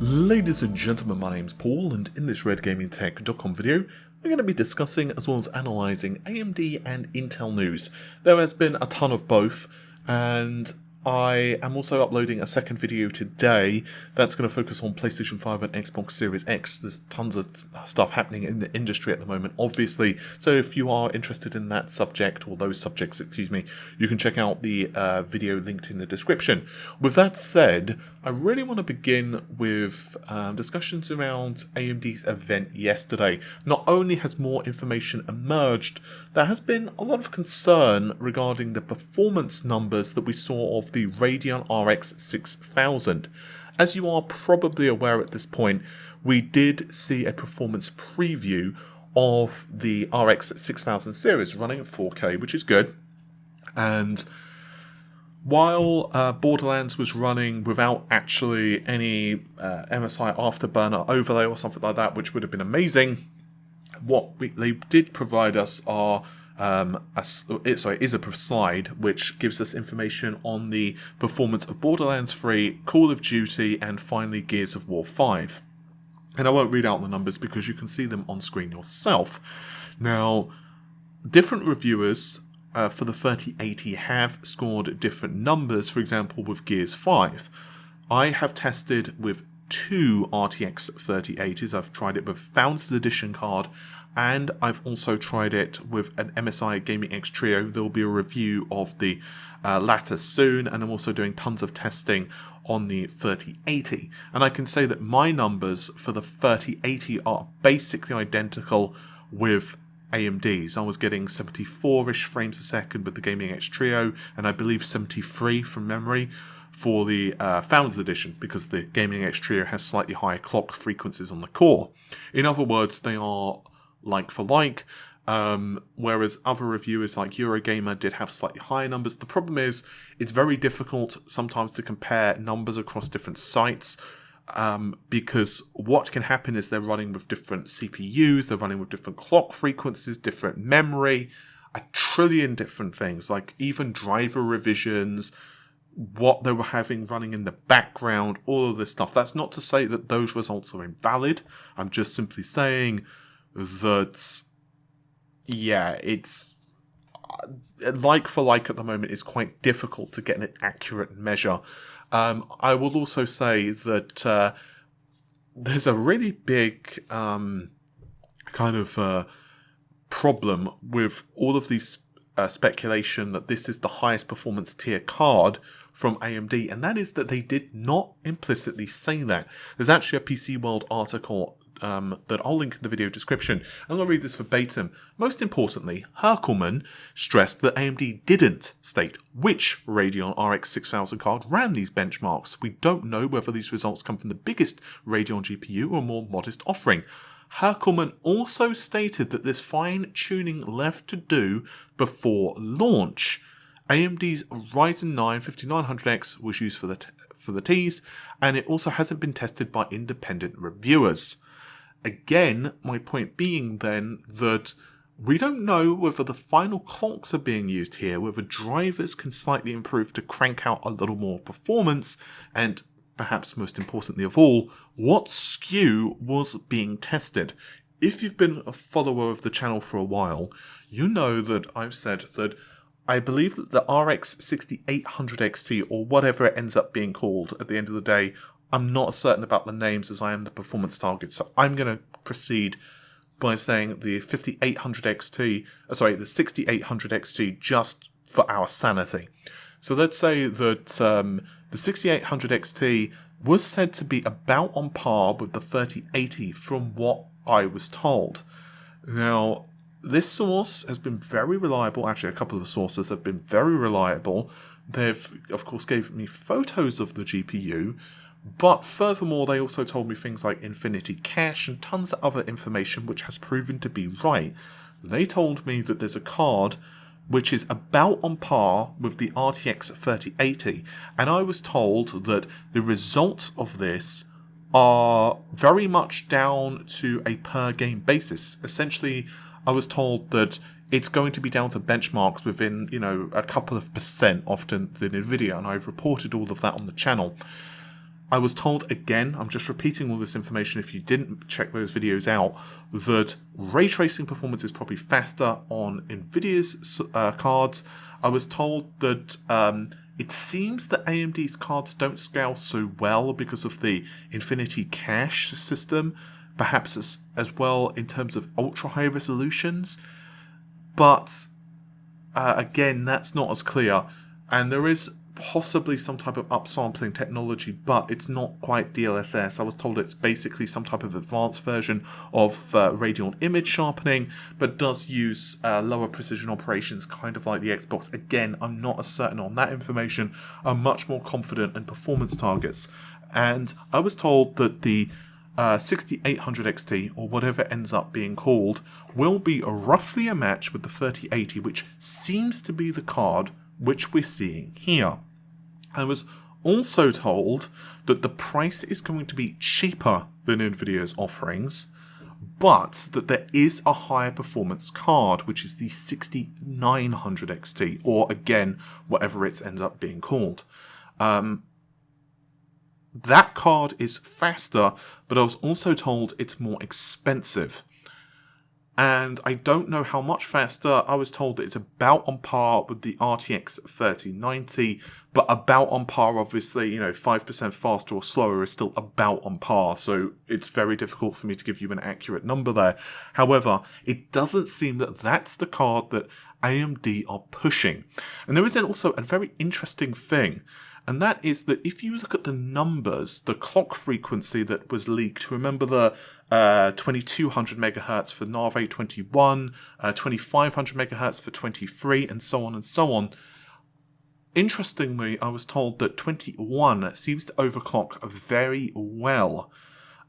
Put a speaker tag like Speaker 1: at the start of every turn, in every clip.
Speaker 1: Ladies and gentlemen, my name's Paul, and in this RedGamingTech.com video, we're going to be discussing as well as analysing AMD and Intel news. There has been a ton of both, and I am also uploading a second video today that's going to focus on PlayStation 5 and Xbox Series X. There's tons of stuff happening in the industry at the moment, obviously, so if you are interested in that subject, or those subjects, excuse me, you can check out the video linked in the description. With that said, I really want to begin with discussions around AMD's event yesterday. Not only has more information emerged, there has been a lot of concern regarding the performance numbers that we saw of the Radeon RX 6000. As you are probably aware at this point, we did see a performance preview of the RX 6000 series running at 4K, which is good. And while Borderlands was running without actually any MSI Afterburner overlay or something like that, which would have been amazing, they did provide us are is a slide which gives us information on the performance of Borderlands 3, Call of Duty, and finally Gears of War 5. And I won't read out the numbers because you can see them on screen yourself. Now, different reviewers for the 3080 have scored different numbers. For example, with Gears 5, I have tested with two RTX 3080s. I've tried it with Founders Edition card, and I've also tried it with an MSI Gaming X Trio. There will be a review of the latter soon, and I'm also doing tons of testing on the 3080. And I can say that my numbers for the 3080 are basically identical with AMD's. I was getting 74-ish frames a second with the Gaming X Trio, and I believe 73 from memory for the Founders Edition, because the Gaming X Trio has slightly higher clock frequencies on the core. In other words, they are like for like, whereas other reviewers like Eurogamer did have slightly higher numbers. The problem is, it's very difficult sometimes to compare numbers across different sites, because what can happen is they're running with different CPUs, they're running with different clock frequencies, different memory, a trillion different things, like even driver revisions, what they were having running in the background, all of this stuff. That's not to say that those results are invalid. I'm just simply saying that, yeah, it's like for like at the moment. It's quite difficult to get an accurate measure. I will also say that there's a really big kind of problem with all of these speculation that this is the highest performance tier card from AMD, and that is that they did not implicitly say that. There's actually a PC World article that I'll link in the video description. I'm going to read this verbatim. Most importantly, Herkelman stressed that AMD didn't state which Radeon RX 6000 card ran these benchmarks. We don't know whether these results come from the biggest Radeon GPU or a more modest offering. Herkelman also stated that there's fine-tuning left to do before launch. AMD's Ryzen 9 5900X was used for the tease, and it also hasn't been tested by independent reviewers. Again, my point being then that we don't know whether the final clocks are being used here, whether drivers can slightly improve to crank out a little more performance, and perhaps most importantly of all, what SKU was being tested. If you've been a follower of the channel for a while, you know that I've said that I believe that the RX 6800 XT, or whatever it ends up being called at the end of the day, I'm not certain about the names as I am the performance target, so I'm going to proceed by saying the 5800 XT, the 6800 XT, just for our sanity. So let's say that the 6800 XT was said to be about on par with the 3080 from what I was told. Now, this source has been very reliable. Actually, a couple of sources have been very reliable. They've, of course, gave me photos of the GPU, but furthermore, they also told me things like Infinity Cache and tons of other information which has proven to be right. They told me that there's a card which is about on par with the RTX 3080, and I was told that the results of this are very much down to a per game basis. Essentially, I was told that it's going to be down to benchmarks within, a couple of percent often than Nvidia, and I've reported all of that on the channel. I was told again, I'm just repeating all this information if you didn't check those videos out, that ray tracing performance is probably faster on Nvidia's cards. I was told that it seems that AMD's cards don't scale so well because of the Infinity Cache system, perhaps as well in terms of ultra high resolutions, but again, that's not as clear, and there is possibly some type of upsampling technology, but it's not quite DLSS. I was told it's basically some type of advanced version of Radeon image sharpening, but does use lower precision operations, kind of like the Xbox. Again, I'm not as certain on that information. I'm much more confident in performance targets. And I was told that the 6800 XT, or whatever it ends up being called, will be roughly a match with the 3080, which seems to be the card which we're seeing here. I was also told that the price is going to be cheaper than Nvidia's offerings, but that there is a higher performance card, which is the 6900 XT, or again, whatever it ends up being called. That card is faster, but I was also told it's more expensive. And I don't know how much faster. I was told that it's about on par with the RTX 3090, but about on par, obviously, 5% faster or slower is still about on par, so it's very difficult for me to give you an accurate number there. However, it doesn't seem that that's the card that AMD are pushing. And there is also a very interesting thing, and that is that if you look at the numbers, the clock frequency that was leaked, remember the 2200 megahertz for Nave 21, 2500 megahertz for 23, and so on and so on. Interestingly, I was told that 21 seems to overclock very well.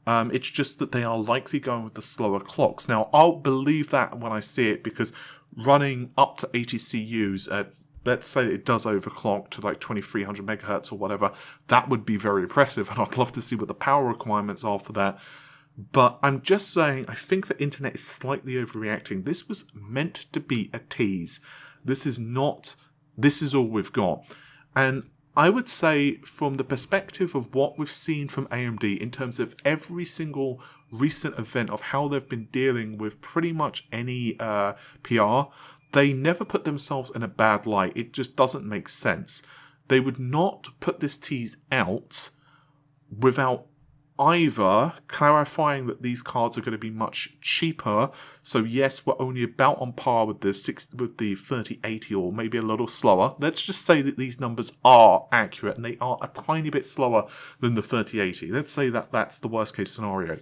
Speaker 1: It's just that they are likely going with the slower clocks. Now, I'll believe that when I see it, because running up to 80 CUs at, let's say it does overclock to like 2300 megahertz or whatever, that would be very impressive, and I'd love to see what the power requirements are for that. But I'm just saying, I think the internet is slightly overreacting. This was meant to be a tease. This is not, this is all we've got. And I would say, from the perspective of what we've seen from AMD in terms of every single recent event of how they've been dealing with pretty much any PR, they never put themselves in a bad light. It just doesn't make sense. They would not put this tease out without either clarifying that these cards are going to be much cheaper. So yes, we're only about on par with the 3080, or maybe a little slower. Let's just say that these numbers are accurate and they are a tiny bit slower than the 3080. Let's say that that's the worst case scenario.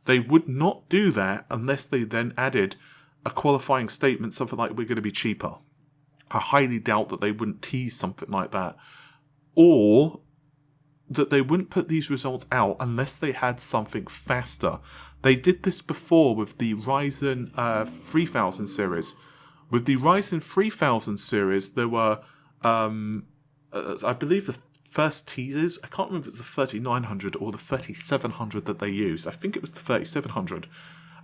Speaker 1: They would not do that unless they then added a qualifying statement, something like, we're going to be cheaper. I highly doubt that they wouldn't tease something like that. Or that they wouldn't put these results out unless they had something faster. They did this before with the Ryzen 3000 series. With the Ryzen 3000 series, there were, I believe, the first teasers. I can't remember if it was the 3900 or the 3700 that they used. I think it was the 3700.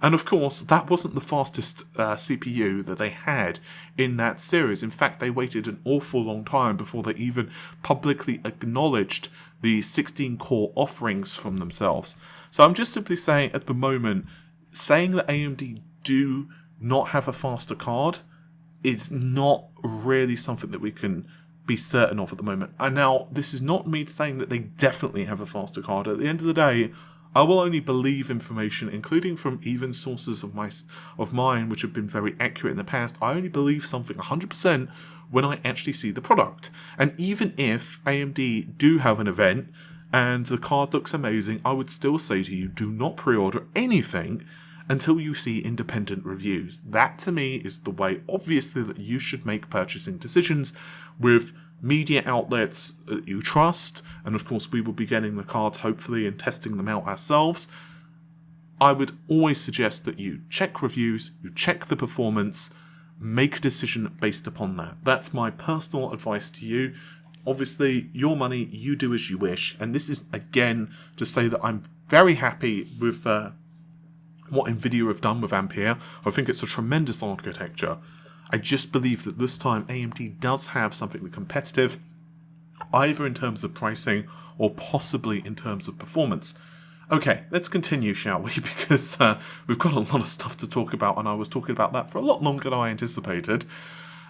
Speaker 1: And of course, that wasn't the fastest CPU that they had in that series. In fact, they waited an awful long time before they even publicly acknowledged the 16-core offerings from themselves. So I'm just simply saying, at the moment, saying that AMD do not have a faster card is not really something that we can be certain of at the moment. And now, this is not me saying that they definitely have a faster card. At the end of the day, I will only believe information, including from even sources of mine which have been very accurate in the past. I only believe something 100% when I actually see the product. And even if AMD do have an event and the card looks amazing, I would still say to you, do not pre-order anything until you see independent reviews. That, to me, is the way, obviously, that you should make purchasing decisions with media outlets that you trust, and of course we will be getting the cards hopefully and testing them out ourselves. I would always suggest that you check reviews, you check the performance, make a decision based upon that. That's my personal advice to you. Obviously, your money, you do as you wish, and this is again to say that I'm very happy with what Nvidia have done with Ampere. I think it's a tremendous architecture. I just believe that this time AMD does have something competitive. either in terms of pricing or possibly in terms of performance. Okay, let's continue, shall we? Because we've got a lot of stuff to talk about, and I was talking about that for a lot longer than I anticipated.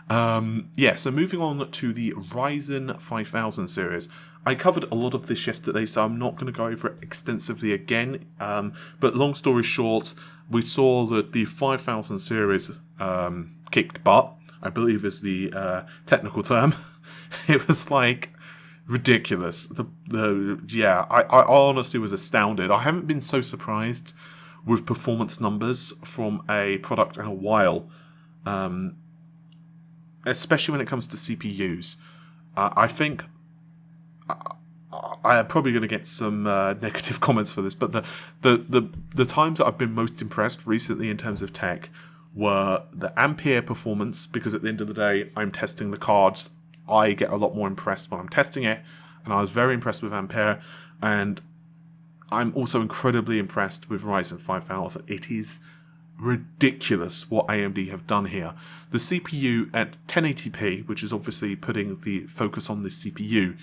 Speaker 1: So moving on to the Ryzen 5000 series. I covered a lot of this yesterday, so I'm not going to go over it extensively again. But long story short, we saw that the 5000 series kicked butt, I believe is the technical term. It was like ridiculous. I honestly was astounded. I haven't been so surprised with performance numbers from a product in a while, especially when it comes to CPUs. I think I am probably going to get some negative comments for this, but the times that I've been most impressed recently in terms of tech were the ampere performance, because at the end of the day, I'm testing the cards. I get a lot more impressed when I'm testing it, and I was very impressed with ampere, and I'm also incredibly impressed with Ryzen 5000. It is ridiculous what AMD have done here. The CPU at 1080p, which is obviously putting the focus on this CPU,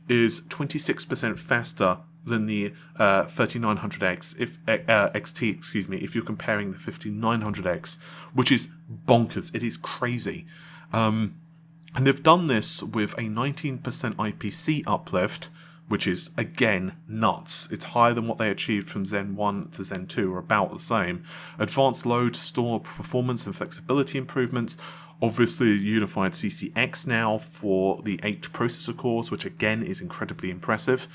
Speaker 1: is 26% faster than the 3900X XT, if you're comparing the 5900X, which is bonkers. It is crazy. And they've done this with a 19% IPC uplift, which is, again, nuts. It's higher than what they achieved from Zen 1 to Zen 2, or about the same. Advanced load store performance and flexibility improvements. Obviously, unified CCX now for the 8 processor cores, which again is incredibly impressive.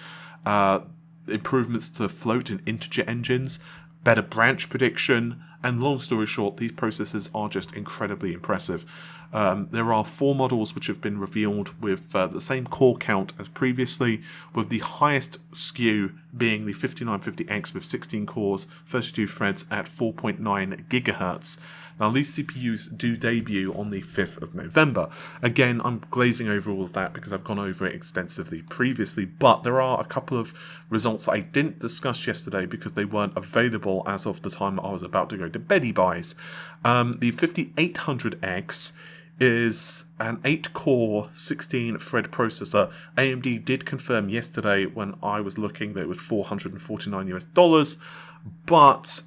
Speaker 1: Improvements to float and integer engines, better branch prediction, and long story short, these processors are just incredibly impressive. There are 4 models which have been revealed with the same core count as previously, with the highest SKU being the 5950X with 16 cores, 32 threads at 4.9 GHz. Now, these CPUs do debut on the 5th of November. Again, I'm glazing over all of that because I've gone over it extensively previously, but there are a couple of results that I didn't discuss yesterday because they weren't available as of the time I was about to go to beddy buys. The 5800X is an 8-core, 16-thread processor. AMD did confirm yesterday when I was looking that it was $449 US, but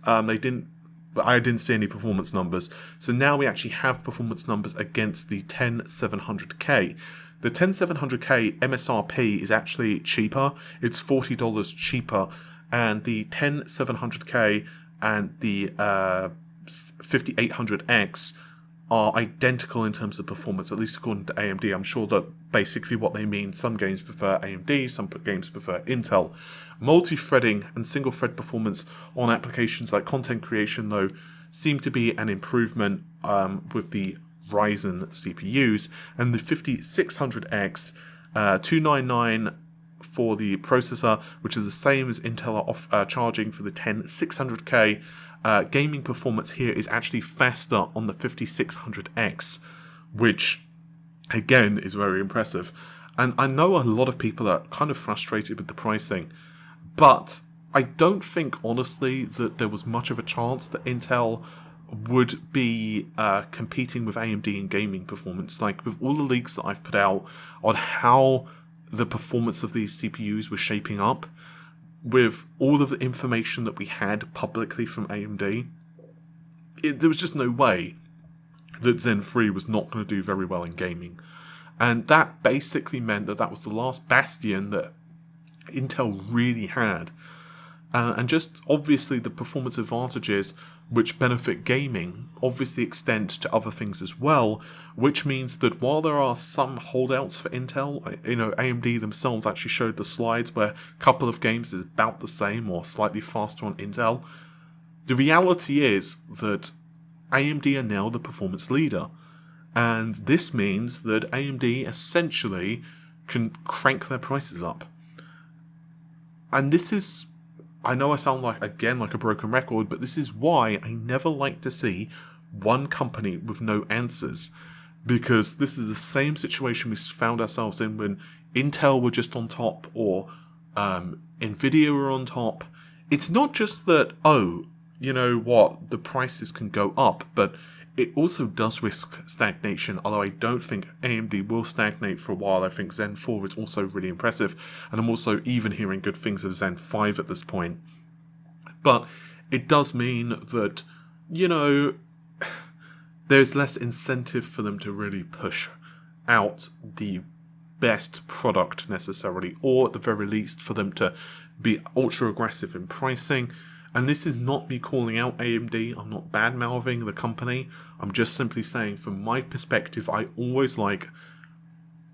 Speaker 1: I didn't see any performance numbers. So now we actually have performance numbers against the 10700K. The 10700K MSRP is actually cheaper. It's $40 cheaper, and the 10700K and the 5800X are identical in terms of performance, at least according to AMD. I'm sure that basically what they mean, some games prefer AMD, some games prefer Intel. Multi-threading and single-thread performance on applications like content creation, though, seem to be an improvement with the Ryzen CPUs. And the 5600X, 299 for the processor, which is the same as Intel are charging for the 10600K. Gaming performance here is actually faster on the 5600X, which, again, is very impressive. And I know a lot of people are kind of frustrated with the pricing, but I don't think, honestly, that there was much of a chance that Intel would be competing with AMD in gaming performance. Like, with all the leaks that I've put out on how the performance of these CPUs was shaping up, with all of the information that we had publicly from AMD, there was just no way that Zen 3 was not going to do very well in gaming. And that basically meant that that was the last bastion that Intel really had. And just obviously the performance advantages which benefit gaming obviously extend to other things as well, which means that while there are some holdouts for Intel, AMD themselves actually showed the slides where a couple of games is about the same or slightly faster on Intel. The reality is that AMD are now the performance leader, and this means that AMD essentially can crank their prices up. And this is, I know I sound like a broken record, but this is why I never like to see one company with no answers, because this is the same situation we found ourselves in when Intel were just on top or Nvidia were on top. It's not just that, the prices can go up, but it also does risk stagnation, although I don't think AMD will stagnate for a while. I think Zen 4 is also really impressive, and I'm also even hearing good things of Zen 5 at this point. But it does mean that, there's less incentive for them to really push out the best product necessarily, or at the very least for them to be ultra aggressive in pricing. And this is not me calling out AMD, I'm not bad-mouthing the company, I'm just simply saying from my perspective I always like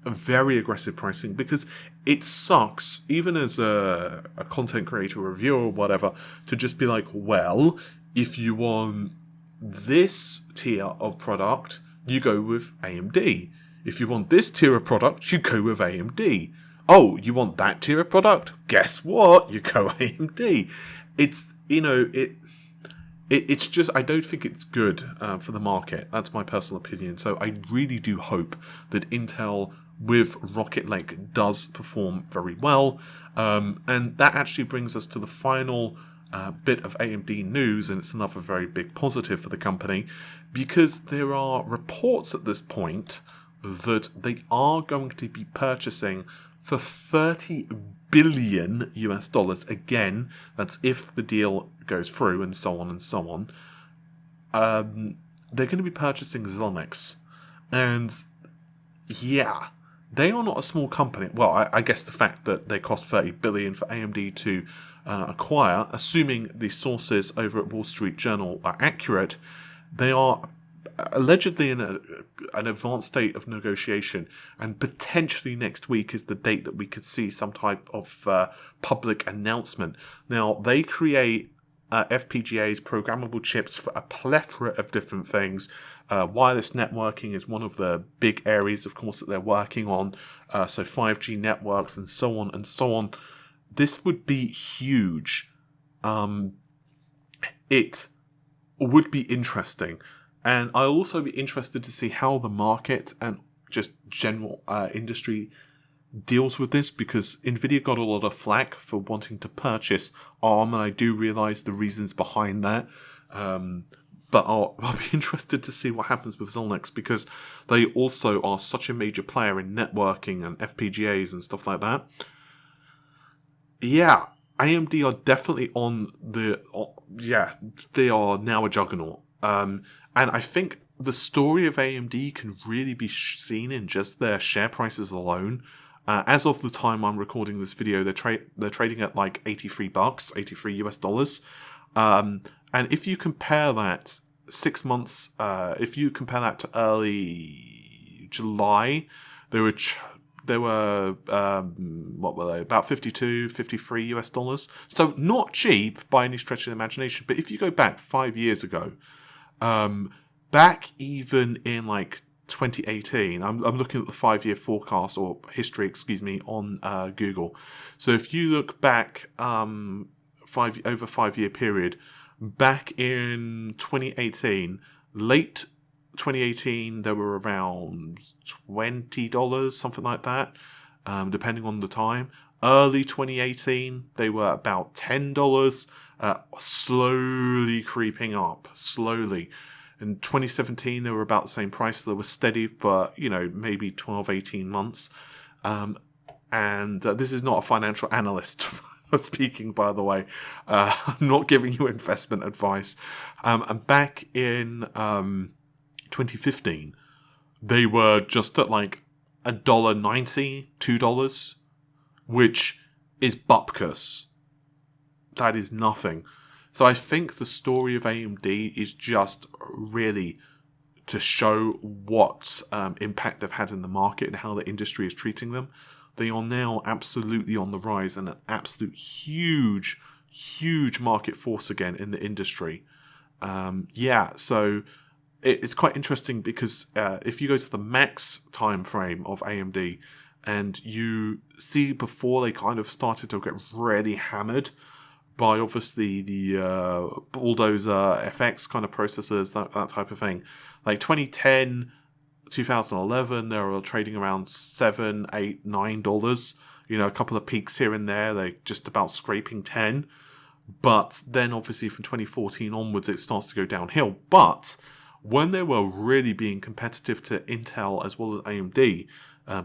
Speaker 1: a very aggressive pricing, because it sucks, even as a content creator, reviewer or whatever, to just be like, well, if you want this tier of product, you go with AMD. If you want this tier of product, you go with AMD. Oh, you want that tier of product? Guess what? You go AMD. It's, it's just, I don't think it's good for the market. That's my personal opinion. So I really do hope that Intel with Rocket Lake does perform very well. And that actually brings us to the final bit of AMD news, and it's another very big positive for the company, because there are reports at this point that they are going to be purchasing for $30 billion US dollars. Again, that's if the deal goes through, and so on and so on. They're going to be purchasing Xilinx, and yeah, they are not a small company. Well, I guess the fact that they cost $30 billion for AMD to acquire, assuming the sources over at Wall Street Journal are accurate, they are allegedly in an advanced state of negotiation, and potentially next week is the date that we could see some type of public announcement. Now, they create FPGAs, programmable chips, for a plethora of different things. Wireless networking is one of the big areas, of course, that they're working on. So 5G networks and so on and so on. This would be huge. It would be interesting. And I'll also be interested to see how the market and just general industry deals with this, because Nvidia got a lot of flack for wanting to purchase ARM, and I do realise the reasons behind that. But I'll be interested to see what happens with Xilinx, because they also are such a major player in networking and FPGAs and stuff like that. Yeah, AMD are definitely on the... they are now a juggernaut. And I think the story of AMD can really be seen in just their share prices alone. As of the time I'm recording this video, they're trading at like $83, 83 US dollars. And if you compare that 6 months, if you compare that to early July, they were what were they? About 52, 53 US dollars. So not cheap by any stretch of the imagination. But if you go back 5 years ago, back even in like 2018, I'm looking at the 5-year forecast, or history, excuse me, on Google. So if you look back over a 5-year period, back in 2018, late 2018, they were around $20, something like that, depending on the time. Early 2018, they were about $10, slowly creeping up, slowly. In 2017, they were about the same price. They were steady for, maybe 12, 18 months. And this is not a financial analyst speaking, by the way. I'm not giving you investment advice. And back in 2015, they were just at like $1.90, $2, which is bupkis. That is nothing. So I think the story of AMD is just really to show what impact they've had in the market and how the industry is treating them. They are now absolutely on the rise and an absolute huge market force again in the industry. So it's quite interesting, because if you go to the max time frame of AMD and you see before they kind of started to get really hammered by obviously the bulldozer FX kind of processors, that type of thing. Like 2010, 2011, they were trading around $7, $8, $9. A couple of peaks here and there. They're just about scraping 10. But then obviously from 2014 onwards, it starts to go downhill. But when they were really being competitive to Intel as well as AMD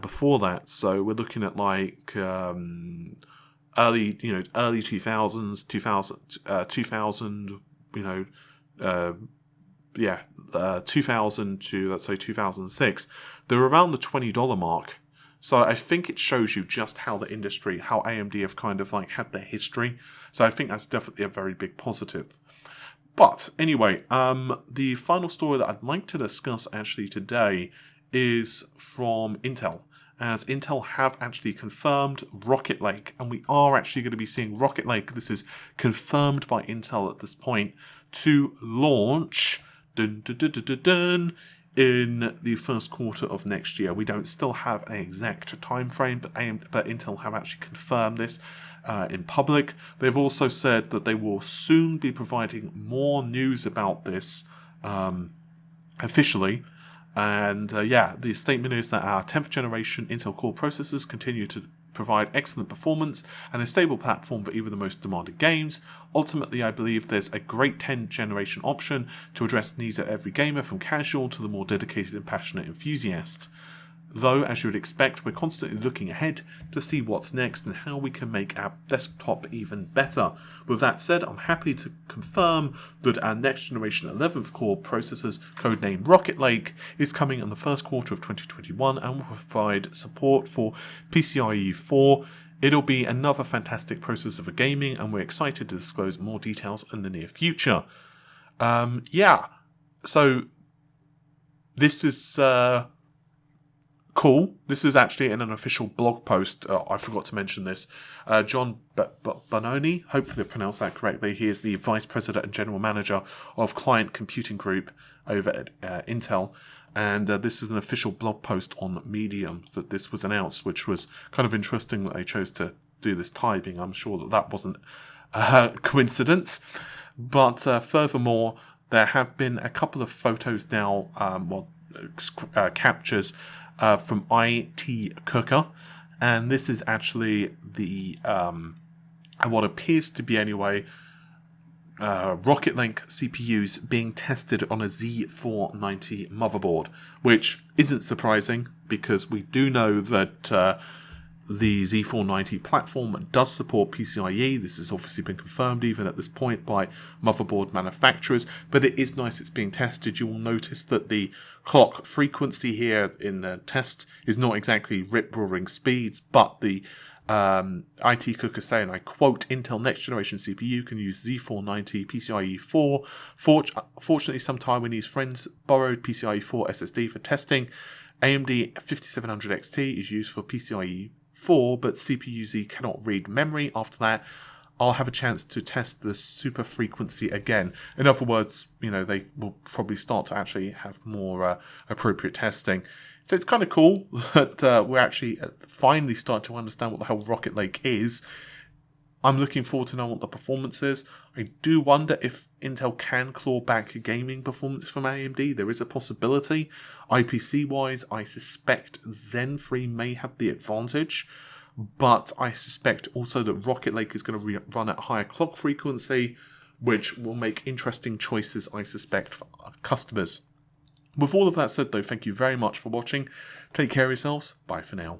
Speaker 1: before that. So we're looking at like early 2000s, 2000, 2000 to, let's say, 2006, they're around the $20 mark. So I think it shows you just how the industry, how AMD have kind of like had their history. So I think that's definitely a very big positive. But anyway, the final story that I'd like to discuss actually today is from Intel, as Intel have actually confirmed Rocket Lake, and we are actually going to be seeing Rocket Lake, this is confirmed by Intel at this point, to launch in the first quarter of next year. We don't still have an exact time frame, but Intel have actually confirmed this in public. They've also said that they will soon be providing more news about this officially. And the statement is that our 10th generation Intel Core processors continue to provide excellent performance and a stable platform for even the most demanding games. Ultimately, I believe there's a great 10th generation option to address the needs of every gamer, from casual to the more dedicated and passionate enthusiast. Though, as you would expect, we're constantly looking ahead to see what's next and how we can make our desktop even better. With that said, I'm happy to confirm that our next generation 11th core processors, codenamed Rocket Lake, is coming in the first quarter of 2021 and will provide support for PCIe 4. It'll be another fantastic processor for gaming, and we're excited to disclose more details in the near future. So this is cool. This is actually in an official blog post. I forgot to mention this. John Bononi, hopefully I pronounced that correctly. He is the Vice President and General Manager of Client Computing Group over at Intel. And this is an official blog post on Medium that this was announced, which was kind of interesting that they chose to do this typing. I'm sure that wasn't a coincidence. But furthermore, there have been a couple of photos now, captures from IT Cooker, and this is actually the what appears to be anyway Rocket Lake CPUs being tested on a Z490 motherboard, which isn't surprising because we do know that the Z490 platform does support PCIe. This has obviously been confirmed even at this point by motherboard manufacturers, but it is nice it's being tested. You will notice that the clock frequency here in the test is not exactly rip-roaring speeds, but the IT Cooker say, and I quote, Intel next generation CPU can use Z490 PCIe 4. Fortunately, some Taiwanese friends borrowed PCIe 4 SSD for testing. AMD 5700 XT is used for PCIe 4, but CPU-Z cannot read memory. After that, I'll have a chance to test the super frequency again. In other words, they will probably start to actually have more appropriate testing. So it's kind of cool that we're actually finally starting to understand what the hell Rocket Lake is. I'm looking forward to know what the performance is. I do wonder if Intel can claw back gaming performance from AMD. There is a possibility. IPC-wise, I suspect Zen 3 may have the advantage, but I suspect also that Rocket Lake is going to run at higher clock frequency, which will make interesting choices, I suspect, for customers. With all of that said, though, thank you very much for watching. Take care of yourselves. Bye for now.